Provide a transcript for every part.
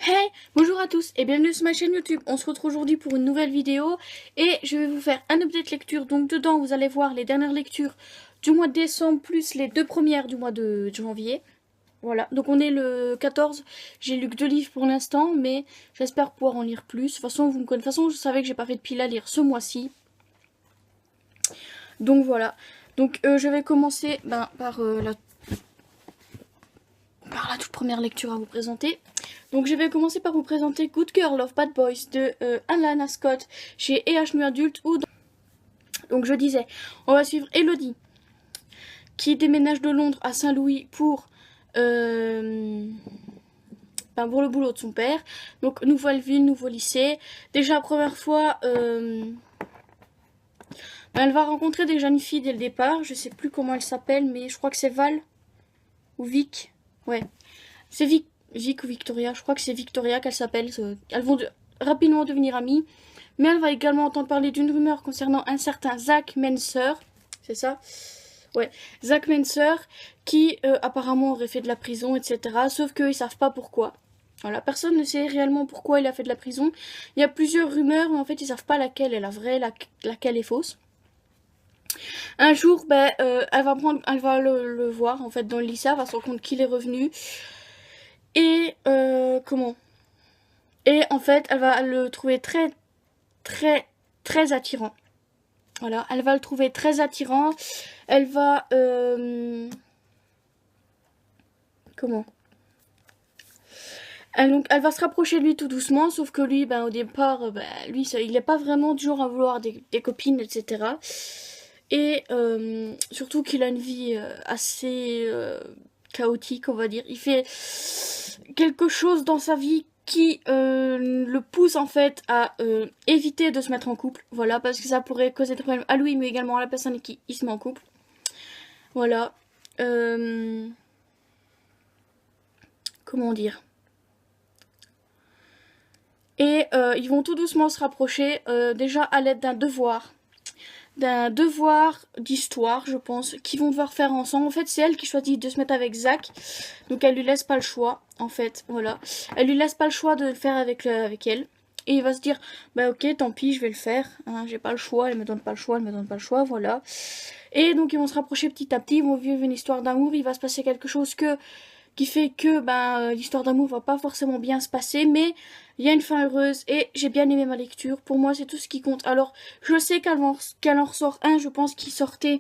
Hey, bonjour à tous et bienvenue sur ma chaîne YouTube. On se retrouve aujourd'hui pour une nouvelle vidéo et je vais vous faire un update lecture. Donc dedans vous allez voir les dernières lectures du mois de décembre plus les deux premières du mois de janvier. Voilà, donc on est le 14, j'ai lu que 2 livres pour l'instant mais j'espère pouvoir en lire plus. De toute façon, vous me connaissez, de toute façon je savais que j'ai pas fait de pile à lire ce mois-ci. Donc voilà, donc je vais commencer par la toute première lecture à vous présenter. Donc je vais commencer par vous présenter Good Girl of Bad Boys de Alana Scott chez E.H. New Adult. Donc je disais, on va suivre Elodie qui déménage de Londres à Saint-Louis pour le boulot de son père. Donc nouvelle ville, nouveau lycée. Déjà première fois, elle va rencontrer des jeunes filles dès le départ. Je sais plus comment elles s'appellent, mais je crois que c'est Val ou Vic. Ouais, c'est Vic ou Victoria, je crois que c'est Victoria qu'elle s'appelle. Elles vont rapidement devenir amies. Mais elle va également entendre parler d'une rumeur concernant un certain Zach Menser. C'est ça? Ouais, Zach Menser, qui apparemment aurait fait de la prison, etc. Sauf qu'ils savent pas pourquoi. Voilà, personne ne sait réellement pourquoi il a fait de la prison. Il y a plusieurs rumeurs, mais en fait ils savent pas laquelle est la vraie, laquelle est fausse. Un jour, elle va le voir en fait dans le lycée, elle va se rendre compte qu'il est revenu. Et Et en fait, elle va le trouver très attirant. Voilà, elle va le trouver très attirant. Elle va elle va se rapprocher de lui tout doucement, sauf que lui, au départ, lui, il n'est pas vraiment du genre à vouloir des copines, etc. Et surtout qu'il a une vie assez chaotique, on va dire. Il fait quelque chose dans sa vie qui le pousse en fait à éviter de se mettre en couple. Voilà, parce que ça pourrait causer des problèmes à lui, mais également à la personne avec qui il se met en couple. Voilà. Comment dire ? Et ils vont tout doucement se rapprocher, déjà à l'aide d'un devoir d'histoire, je pense, qu'ils vont devoir faire ensemble. En fait, c'est elle qui choisit de se mettre avec Zach, donc elle lui laisse pas le choix, en fait, voilà. Elle lui laisse pas le choix de le faire avec elle. Et il va se dire, ok, tant pis, je vais le faire, hein, j'ai pas le choix, elle me donne pas le choix, voilà. Et donc ils vont se rapprocher petit à petit, ils vont vivre une histoire d'amour, il va se passer quelque chose qui fait que l'histoire d'amour va pas forcément bien se passer, mais il y a une fin heureuse et j'ai bien aimé ma lecture. Pour moi, c'est tout ce qui compte. Alors, je sais qu'elle en ressort un, je pense, qui sortait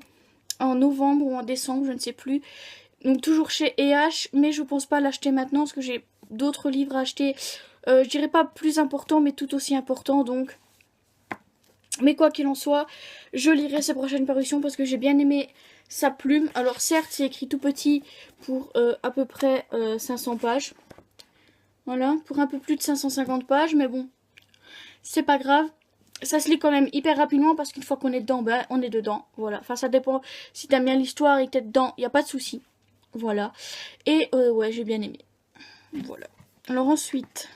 en novembre ou en décembre, je ne sais plus. Donc toujours chez E.H., mais je pense pas l'acheter maintenant parce que j'ai d'autres livres à acheter. Je dirais pas plus important, mais tout aussi important, donc. Mais quoi qu'il en soit, je lirai ses prochaines parutions parce que j'ai bien aimé sa plume. Alors certes, c'est écrit tout petit pour à peu près 500 pages. Voilà, pour un peu plus de 550 pages, mais bon, c'est pas grave. Ça se lit quand même hyper rapidement parce qu'une fois qu'on est dedans, on est dedans. Voilà, enfin ça dépend. Si t'aimes bien l'histoire et que t'es dedans, y a pas de souci. Voilà. Et ouais, j'ai bien aimé. Voilà. Alors ensuite...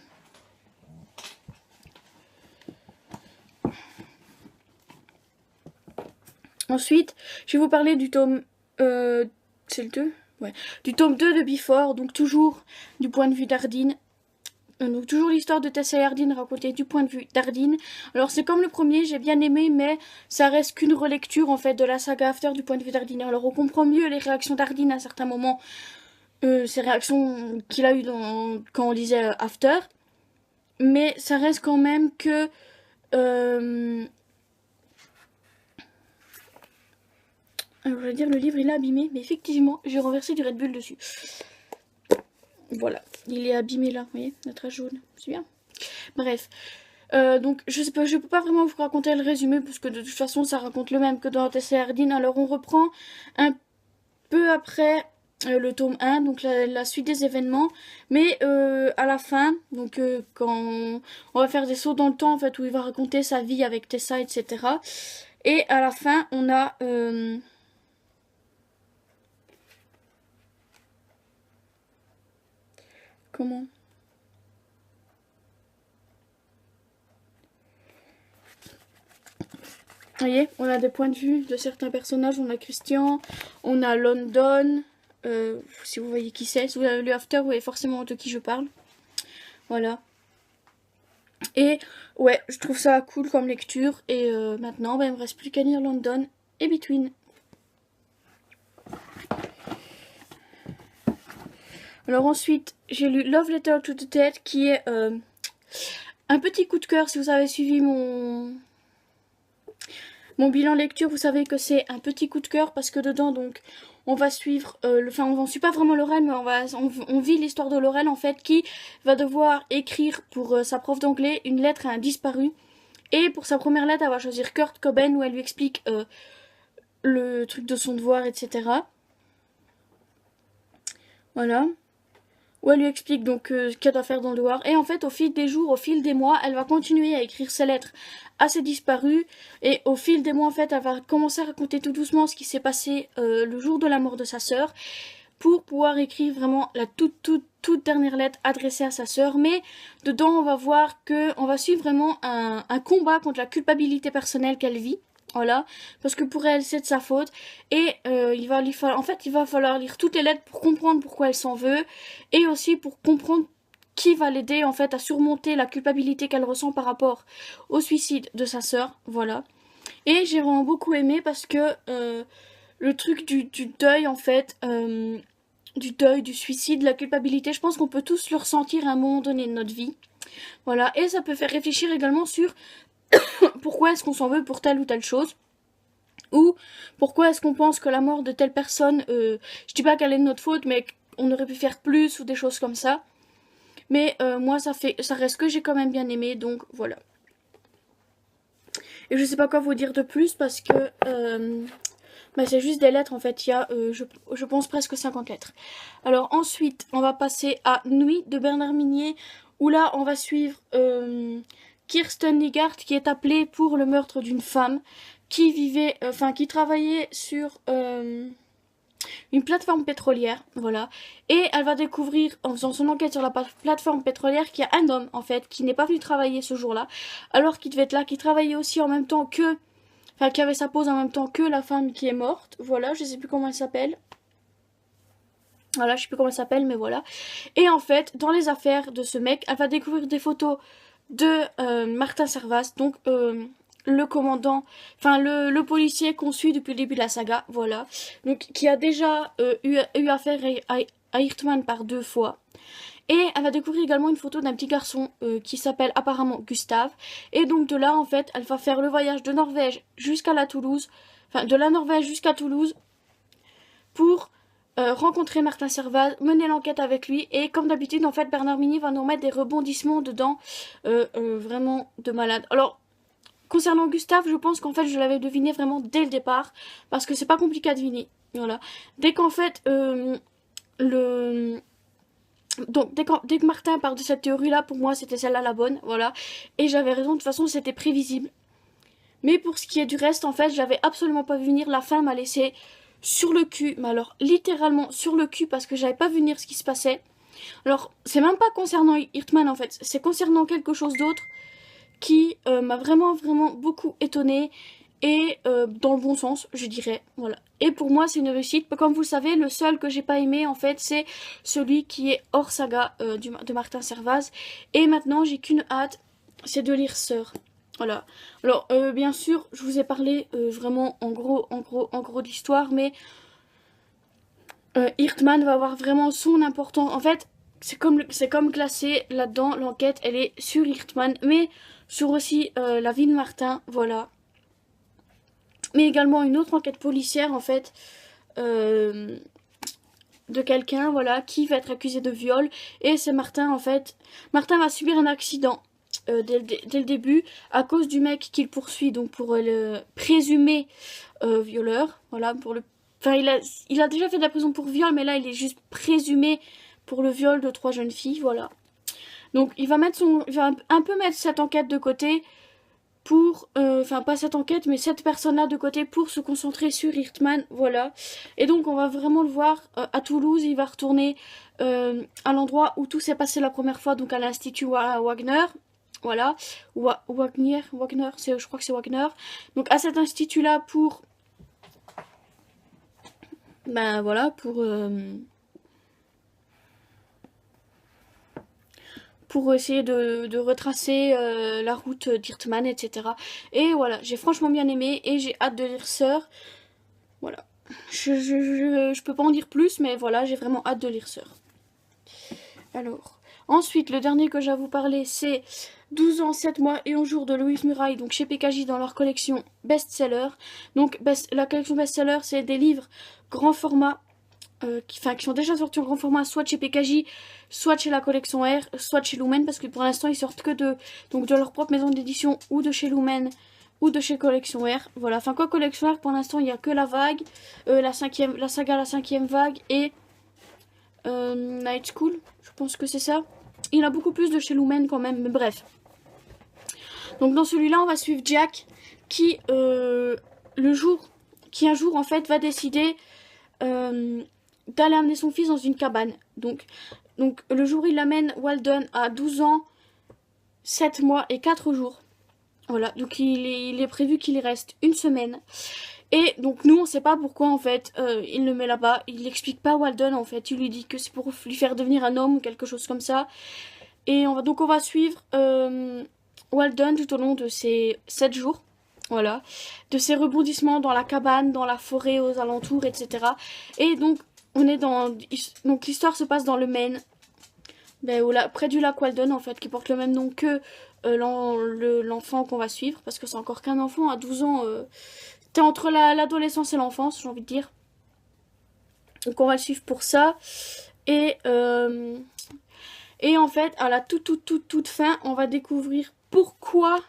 Ensuite, je vais vous parler du tome... c'est le 2 ? Ouais. Du tome 2 de Before, donc toujours du point de vue d'Ardine. Donc toujours l'histoire de Tessa et Ardine racontée du point de vue d'Ardine. Alors c'est comme le premier, j'ai bien aimé, mais ça reste qu'une relecture en fait de la saga After du point de vue d'Ardine. Alors on comprend mieux les réactions d'Ardine à certains moments, ces réactions qu'il a eues quand on lisait After. Mais ça reste quand même que... Alors, je veux dire, le livre il est abîmé, mais effectivement, j'ai renversé du Red Bull dessus. Voilà, il est abîmé là, vous voyez, la trace jaune, c'est bien. Bref, donc je peux pas vraiment vous raconter le résumé, parce que de toute façon, ça raconte le même que dans Tessa et Ardine. Alors, on reprend un peu après le tome 1, donc la suite des événements, mais à la fin, donc quand on va faire des sauts dans le temps, en fait, où il va raconter sa vie avec Tessa, etc. Et à la fin, on a... Comment ? Vous voyez, on a des points de vue de certains personnages. On a Christian, on a London. Si vous voyez qui c'est, si vous avez lu After, vous voyez forcément de qui je parle. Voilà. Et ouais, je trouve ça cool comme lecture. Et maintenant, bah, il me reste plus qu'à lire London et Between. Alors ensuite, j'ai lu Love Letter to the Dead, qui est un petit coup de cœur. Si vous avez suivi mon bilan lecture, vous savez que c'est un petit coup de cœur parce que dedans, donc, on va suivre, enfin, on ne suit pas vraiment Laurel, mais on vit l'histoire de Laurel en fait, qui va devoir écrire pour sa prof d'anglais une lettre à un disparu. Et pour sa première lettre, elle va choisir Kurt Cobain, où elle lui explique le truc de son devoir, etc. Voilà. Où elle lui explique donc ce qu'elle doit faire dans le devoir. Et en fait, au fil des jours, au fil des mois, elle va continuer à écrire ses lettres à ses disparus. Et au fil des mois, en fait, elle va commencer à raconter tout doucement ce qui s'est passé le jour de la mort de sa sœur, pour pouvoir écrire vraiment la toute dernière lettre adressée à sa sœur. Mais dedans, on va voir que on va suivre vraiment un combat contre la culpabilité personnelle qu'elle vit. Voilà, parce que pour elle, c'est de sa faute. Et il va falloir lire toutes les lettres pour comprendre pourquoi elle s'en veut. Et aussi pour comprendre qui va l'aider en fait à surmonter la culpabilité qu'elle ressent par rapport au suicide de sa sœur. Voilà. Et j'ai vraiment beaucoup aimé parce que le truc du deuil en fait, du deuil, du suicide, de la culpabilité, je pense qu'on peut tous le ressentir à un moment donné de notre vie. Voilà, et ça peut faire réfléchir également sur pourquoi est-ce qu'on s'en veut pour telle ou telle chose. Ou pourquoi est-ce qu'on pense que la mort de telle personne, je dis pas qu'elle est de notre faute, mais qu'on aurait pu faire plus ou des choses comme ça. Mais moi ça reste que j'ai quand même bien aimé, donc voilà. Et je sais pas quoi vous dire de plus parce que bah, c'est juste des lettres en fait, il y a je pense presque 50 lettres. Alors ensuite on va passer à Nuit de Bernard Minier, où là on va suivre Kirsten Nigart, qui est appelée pour le meurtre d'une femme qui vivait, qui travaillait sur une plateforme pétrolière, voilà. Et elle va découvrir, en faisant son enquête sur la plateforme pétrolière, qu'il y a un homme, en fait, qui n'est pas venu travailler ce jour-là, alors qu'il devait être là, qui travaillait aussi en même temps que, enfin, qui avait sa pause en même temps que la femme qui est morte, voilà, je sais plus comment elle s'appelle. Voilà, je sais plus comment elle s'appelle, mais voilà. Et en fait, dans les affaires de ce mec, elle va découvrir des photos de Martin Servaz, donc le commandant, enfin le policier qu'on suit depuis le début de la saga, voilà. Donc qui a déjà eu affaire à Hirtman par 2 fois. Et elle va découvrir également une photo d'un petit garçon qui s'appelle apparemment Gustave. Et donc de là, en fait, elle va faire le voyage de Norvège jusqu'à la Toulouse, enfin de la Norvège jusqu'à Toulouse, pour rencontrer Martin Servaz, mener l'enquête avec lui. Et comme d'habitude, en fait, Bernard Minier va nous mettre des rebondissements dedans, vraiment de malade. Alors, concernant Gustave, je pense qu'en fait, je l'avais deviné vraiment dès le départ, parce que c'est pas compliqué à deviner. Voilà. Dès qu'en fait, donc, dès que Martin part de cette théorie-là, pour moi, c'était celle-là la bonne, voilà. Et j'avais raison, de toute façon, c'était prévisible. Mais pour ce qui est du reste, en fait, j'avais absolument pas vu venir. La fin m'a laissé sur le cul, mais alors littéralement sur le cul, parce que j'avais pas vu venir ce qui se passait. Alors, c'est même pas concernant Hirtman en fait, c'est concernant quelque chose d'autre qui m'a vraiment beaucoup étonnée, et dans le bon sens, je dirais. Voilà. Et pour moi, c'est une réussite. Comme vous le savez, le seul que j'ai pas aimé en fait, c'est celui qui est hors saga de Martin Servaz. Et maintenant, j'ai qu'une hâte, c'est de lire Sœur. Voilà. Alors, bien sûr, je vous ai parlé vraiment en gros d'histoire, mais Hirtman va avoir vraiment son importance. En fait, c'est comme classé là-dedans. L'enquête, elle est sur Hirtman, mais sur aussi la vie de Martin, voilà. Mais également une autre enquête policière, en fait, de quelqu'un, voilà, qui va être accusé de viol. Et c'est Martin, en fait. Martin va subir un accident dès le début, à cause du mec qu'il poursuit, donc pour le présumé violeur, voilà, pour le... Enfin, il a déjà fait de la prison pour viol, mais là, il est juste présumé pour le viol de 3 jeunes filles, voilà. Donc, il va un peu mettre cette enquête de côté pour... Enfin, pas cette enquête, mais cette personne-là de côté pour se concentrer sur Hirtman, voilà. Et donc, on va vraiment le voir à Toulouse. Il va retourner à l'endroit où tout s'est passé la première fois, donc à l'Institut Wagner. Voilà, Wagner, je crois que c'est Wagner. Donc à cet institut-là ben voilà, pour essayer de retracer la route d'Irtman, etc. Et voilà, j'ai franchement bien aimé et j'ai hâte de lire Sœur. Voilà. Je peux pas en dire plus, mais voilà, j'ai vraiment hâte de lire Sœur. Alors, ensuite, le dernier que j'ai à vous parler, c'est 12 ans, 7 mois et 11 jours de Louise Muraille, donc chez PKJ dans leur collection best-seller. Donc, la collection best-seller, c'est des livres grand format, qui sont déjà sortis en grand format, soit chez PKJ, soit chez la collection R, soit chez Lumen, parce que pour l'instant, ils sortent que de leur propre maison d'édition, ou de chez Lumen, ou de chez Collection R. Voilà, enfin quoi, Collection R, pour l'instant, il n'y a que la vague, la saga la 5e vague, et Night School, je pense que c'est ça. Il y en a beaucoup plus de chez Lumen quand même, mais bref. Donc dans celui-là, on va suivre Jack qui, un jour en fait va décider d'aller amener son fils dans une cabane. Donc le jour où il l'amène, Walden a 12 ans, 7 mois et 4 jours. Voilà, donc il est prévu qu'il y reste une semaine. Et donc nous on sait pas pourquoi en fait il le met là-bas, il n'explique pas Walden en fait, il lui dit que c'est pour lui faire devenir un homme ou quelque chose comme ça. Et on va suivre Walden tout au long de ces 7 jours, voilà, de ses rebondissements dans la cabane, dans la forêt aux alentours, etc. Et donc donc l'histoire se passe dans le Maine, près du lac Walden en fait, qui porte le même nom que l'enfant qu'on va suivre, parce que c'est encore qu'un enfant à 12 ans. T'es entre l'adolescence et l'enfance, j'ai envie de dire. Donc on va le suivre pour ça. Et en fait, à la toute fin, on va découvrir pourquoi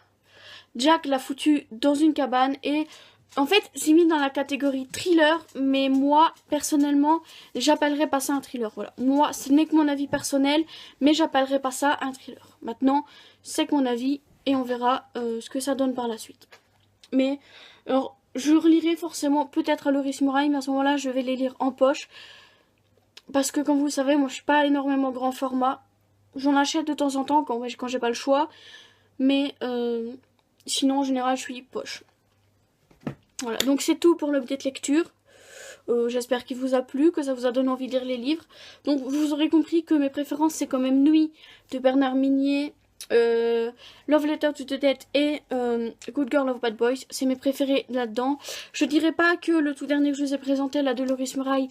Jack l'a foutu dans une cabane. Et en fait, c'est mis dans la catégorie thriller, mais moi, personnellement, j'appellerais pas ça un thriller. Voilà. Moi, ce n'est que mon avis personnel, mais j'appellerais pas ça un thriller. Maintenant, c'est que mon avis, et on verra ce que ça donne par la suite. Mais, alors, je relirai forcément peut-être à Louise Muraille, mais à ce moment-là, je vais les lire en poche. Parce que, comme vous le savez, moi, je suis pas énormément grand format. J'en achète de temps en temps quand j'ai pas le choix. Mais sinon, en général, je suis poche. Voilà, donc c'est tout pour l'update lecture. J'espère qu'il vous a plu, que ça vous a donné envie de lire les livres. Donc, vous aurez compris que mes préférences, c'est quand même Nuit de Bernard Minier, Love Letter to the Dead et Good Girl of Bad Boys. C'est mes préférés là-dedans. Je dirais pas que le tout dernier que je vous ai présenté, la de Louise Muraille,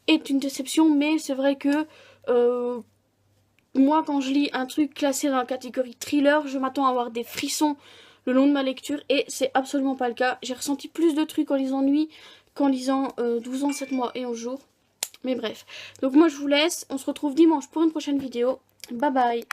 est une déception, mais c'est vrai que moi, quand je lis un truc classé dans la catégorie thriller, je m'attends à avoir des frissons le long de ma lecture, et c'est absolument pas le cas. J'ai ressenti plus de trucs en lisant Nuit qu'en lisant 12 ans, 7 mois et 11 jours. Mais bref. Donc moi, je vous laisse. On se retrouve dimanche pour une prochaine vidéo. Bye bye.